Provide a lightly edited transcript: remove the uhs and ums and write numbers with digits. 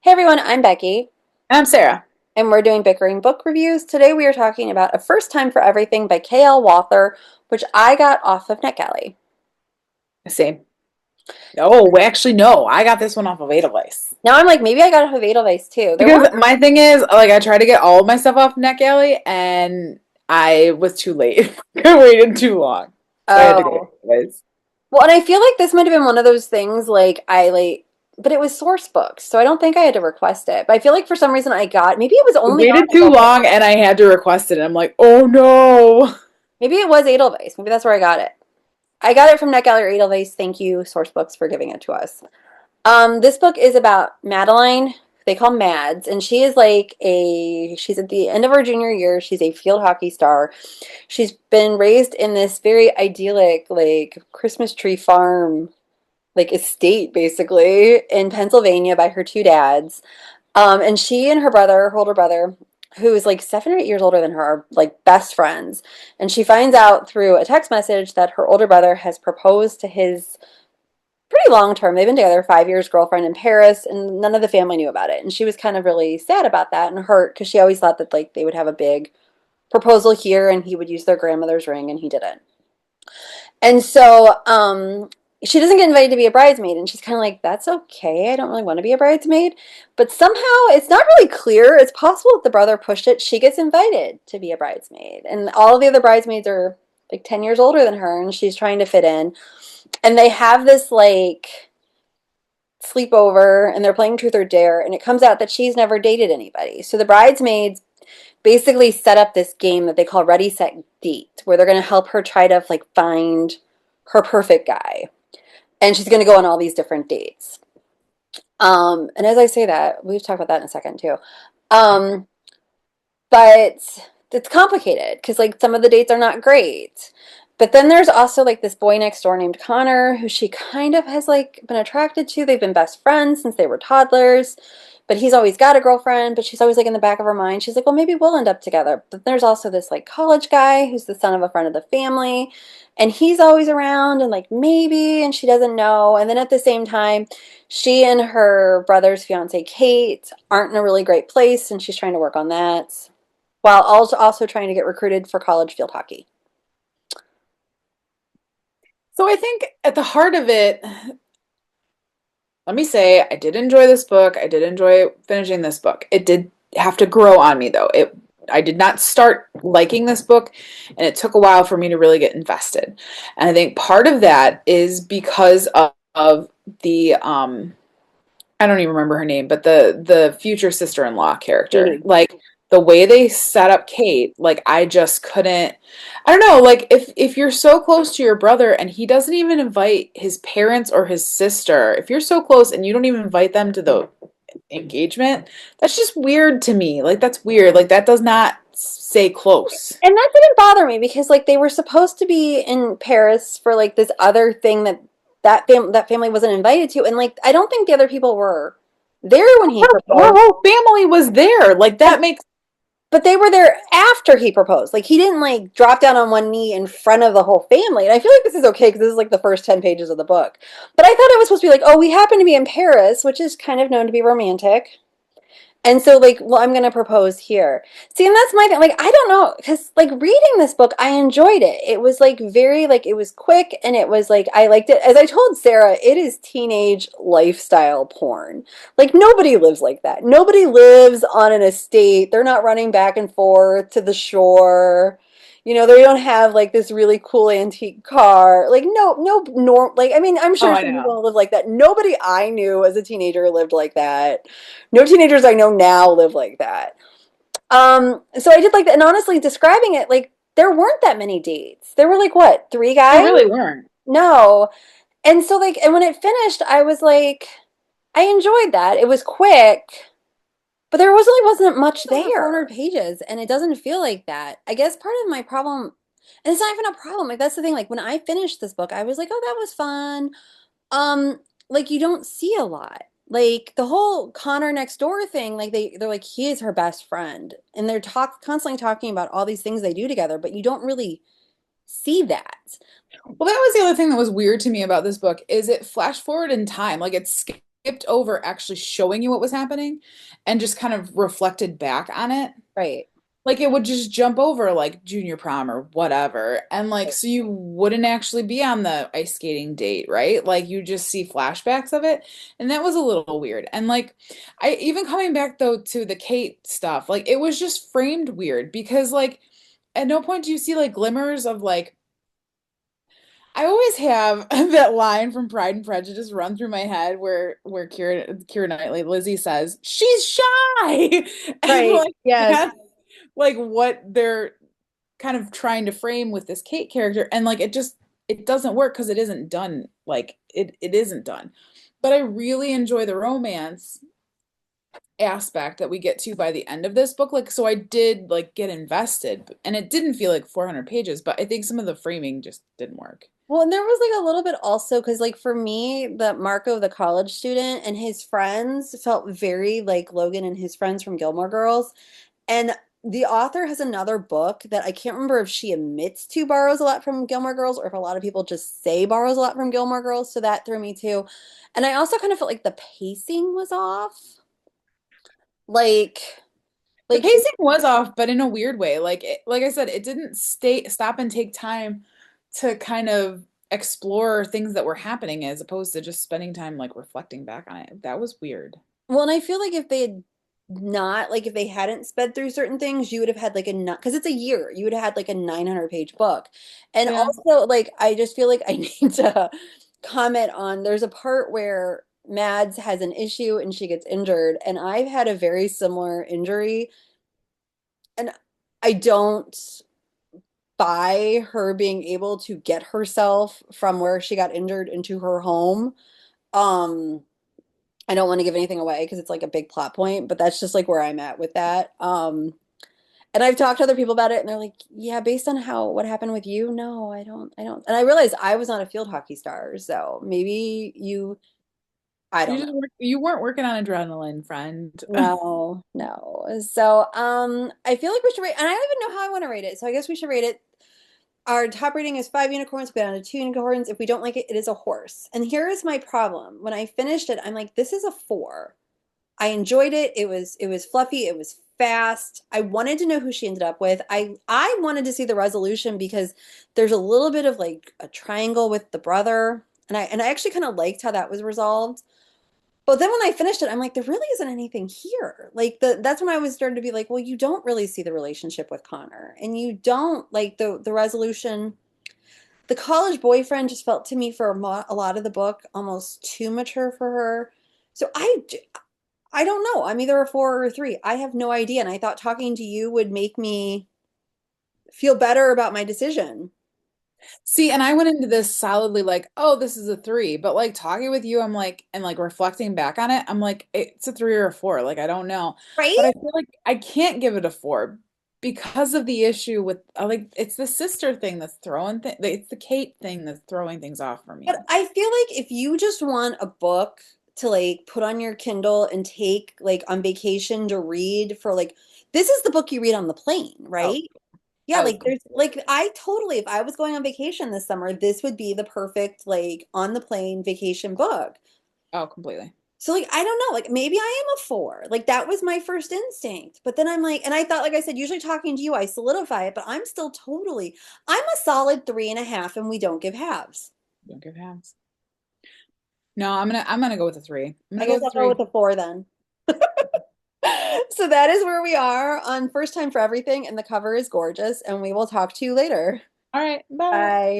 Hey everyone, I'm Becky, I'm Sarah. and we're doing Bickering Book Reviews. Today we are talking about A First Time for Everything by K.L. Walther, which I got off of NetGalley. Same. Oh, actually, no. I got this one off of Edelweiss. Now I'm like, maybe I got it off of Edelweiss too. There Because weren't, my thing is, like, I tried to get all of my stuff off NetGalley, and I was too late. I waited too long, so I had to go to oh. Edelweiss. Well, and I feel like this might have been one of those things but it was source books, so I don't think I had to request it. But I feel like for some reason maybe it was I only on waited too Edelweiss. long, and I had to request it. And I'm like, oh no. Maybe it was Edelweiss. Maybe that's where I got it. I got it from NetGalley or Edelweiss. Thank you, Source Books, for giving it to us. This book is about Madeline. They call Mads, and she's at the end of her junior year. She's a field hockey star. She's been raised in this very idyllic, like Christmas tree farm, like estate, basically in Pennsylvania by her two dads. And she and her older brother, who is like 7 or 8 years older than her, are like best friends. And she finds out through a text message that her older brother has proposed to his pretty long term. They've been together 5 years, girlfriend in Paris, and none of the family knew about it. And she was kind of really sad about that and hurt because she always thought that like they would have a big proposal here and he would use their grandmother's ring and he didn't. And so she doesn't get invited to be a bridesmaid and she's kind of like, that's okay. I don't really want to be a bridesmaid. But somehow it's not really clear. It's possible that the brother pushed it. She gets invited to be a bridesmaid. And all of the other bridesmaids are like 10 years older than her and she's trying to fit in. And they have this like sleepover and they're playing truth or dare and it comes out that she's never dated anybody. So the bridesmaids basically set up this game that they call Ready Set Date where they're going to help her try to like find her perfect guy. And she's going to go on all these different dates. And as I say that, we've talked about that in a second too. Um, but it's complicated because like some of the dates are not great. But then there's also like this boy next door named Connor who she kind of has like been attracted to. They've been best friends since they were toddlers. But he's always got a girlfriend, but she's always like in the back of her mind. She's like, well, maybe we'll end up together. But there's also this like college guy who's the son of a friend of the family. And he's always around and like maybe, and she doesn't know. And then at the same time, she and her brother's fiance, Kate, aren't in a really great place. And she's trying to work on that while also trying to get recruited for college field hockey. So I think at the heart of it, let me say, I did enjoy this book. I did enjoy finishing this book. It did have to grow on me though. I did not start liking this book and it took a while for me to really get invested. And I think part of that is because of the I don't even remember her name, but the future sister-in-law character. Amy. Like the way they set up Kate, like I just couldn't. I don't know, like if you're so close to your brother and he doesn't even invite his parents or his sister, if you're so close and you don't even invite them to the engagement, that's just weird to me. Like that's weird. Like that does not say close. And that didn't bother me because like they were supposed to be in Paris for like this other thing that family wasn't invited to, and like I don't think the other people were there when he Her proposed. whole family was there. Like And that makes but they were there after he proposed. Like he didn't like drop down on one knee in front of the whole family. And I feel like this is okay because this is like the first 10 pages of the book. But I thought it was supposed to be like, oh, we happen to be in Paris, which is kind of known to be romantic. And so, like, well, I'm going to propose here. See, and that's my thing. Like, I don't know, because, like, reading this book, I enjoyed it. It was, like, very, like, it was quick, and it was, like, I liked it. As I told Sarah, it is teenage lifestyle porn. Like, nobody lives like that. Nobody lives on an estate. They're not running back and forth to the shore. You know, they don't have, like, this really cool antique car. Like, like, I mean, I'm oh, sure I some know. people live like that. Nobody I knew as a teenager lived like that. No teenagers I know now live like that. So I did like that, and honestly, describing it, like there weren't that many dates. There were like what, three They guys? really weren't. No. And so like, and when it finished, I was like, I enjoyed that. It was quick, but there wasn't much there. Over 400 pages, and it doesn't feel like that. I guess part of my problem, and it's not even a problem. Like that's the thing. Like when I finished this book, I was like, oh, that was fun. Like you don't see a lot. Like the whole Connor next door thing, like they're like he is her best friend, and they're constantly talking about all these things they do together, but you don't really see that. Well, that was the other thing that was weird to me about this book is it flash forward in time. Like it skipped over actually showing you what was happening and just kind of reflected back on it. Right. Like it would just jump over like junior prom or whatever. And like, Right. so you wouldn't actually be on the ice skating date, right? Like you just see flashbacks of it. And that was a little weird. And like, I even coming back though to the Kate stuff, like it was just framed weird because like at no point do you see like glimmers of like, I always have that line from Pride and Prejudice run through my head where Keira Knightley, Lizzie says, she's shy. And Right. like Yes. that's like what they're kind of trying to frame with this Kate character. And like it doesn't work because it isn't done like it isn't done. But I really enjoy the romance aspect that we get to by the end of this book. Like so I did like get invested and it didn't feel like 400 pages, but I think some of the framing just didn't work. Well, and there was like a little bit also because, like, for me, the Marco, the college student, and his friends felt very like Logan and his friends from Gilmore Girls. And the author has another book that I can't remember if she admits to borrows a lot from Gilmore Girls or if a lot of people just say borrows a lot from Gilmore Girls. So that threw me too. And I also kind of felt like the pacing was off. Like, The like pacing was off, but in a weird way. Like I said, it didn't stop and take time to kind of explore things that were happening as opposed to just spending time like reflecting back on it. That was weird. Well, and I feel like if they had not, like if they hadn't sped through certain things, you would have had like a not because it's a year, you would have had like a 900-page book. And Yeah. also, like, I just feel like I need to comment on there's a part where Mads has an issue and she gets injured, and I've had a very similar injury, and I don't buy her being able to get herself from where she got injured into her home. Um, I don't want to give anything away because it's like a big plot point, but that's just like where I'm at with that. And I've talked to other people about it and they're like, yeah, based on how what happened with you, no, I don't. And I realized I was not a field hockey star, so maybe I don't know. You weren't working on adrenaline, friend. No, no. So, I feel like we should rate, and I don't even know how I want to rate it. So I guess we should rate it. Our top rating is 5 unicorns. We got down to 2 unicorns. If we don't like it, it is a horse. And here is my problem. When I finished it, I'm like, this is a 4. I enjoyed it. It was fluffy. It was fast. I wanted to know who she ended up with. I wanted to see the resolution because there's a little bit of like a triangle with the brother, and I actually kind of liked how that was resolved. But then when I finished it, I'm like, there really isn't anything here. Like that's when I was starting to be like, well, you don't really see the relationship with Connor, and you don't like the resolution. The college boyfriend just felt to me for a lot of the book almost too mature for her. So I don't know. I'm either a 4 or a 3. I have no idea. And I thought talking to you would make me feel better about my decision. See, and I went into this solidly like, oh, this is a 3. But like talking with you, I'm like, and like reflecting back on it, I'm like, it's a 3 or a 4. Like, I don't know. But Right? I feel like I can't give it a 4 because of the issue with like it's the sister thing that's throwing it's the Kate thing that's throwing things off for But me. I feel like if you just want a book to like put on your Kindle and take like on vacation to read for like this is the book you read on the plane, Oh, right? Yeah, oh, like there's like I totally if I was going on vacation this summer, this would be the perfect like on the plane vacation book. oh, completely. So like I don't know, like maybe I am a 4. Like that was my first instinct. But then I'm like, and I thought, like I said, usually talking to you, I solidify it, but I'm still totally, I'm a solid 3.5 and we don't give halves. Don't give hands. No, I'm gonna go with a 3. I'm I gonna go guess with a I'll go 3. with a 4 then. So that is where we are on First Time for Everything, and the cover is gorgeous, and we will talk to you later. All right, bye. Bye.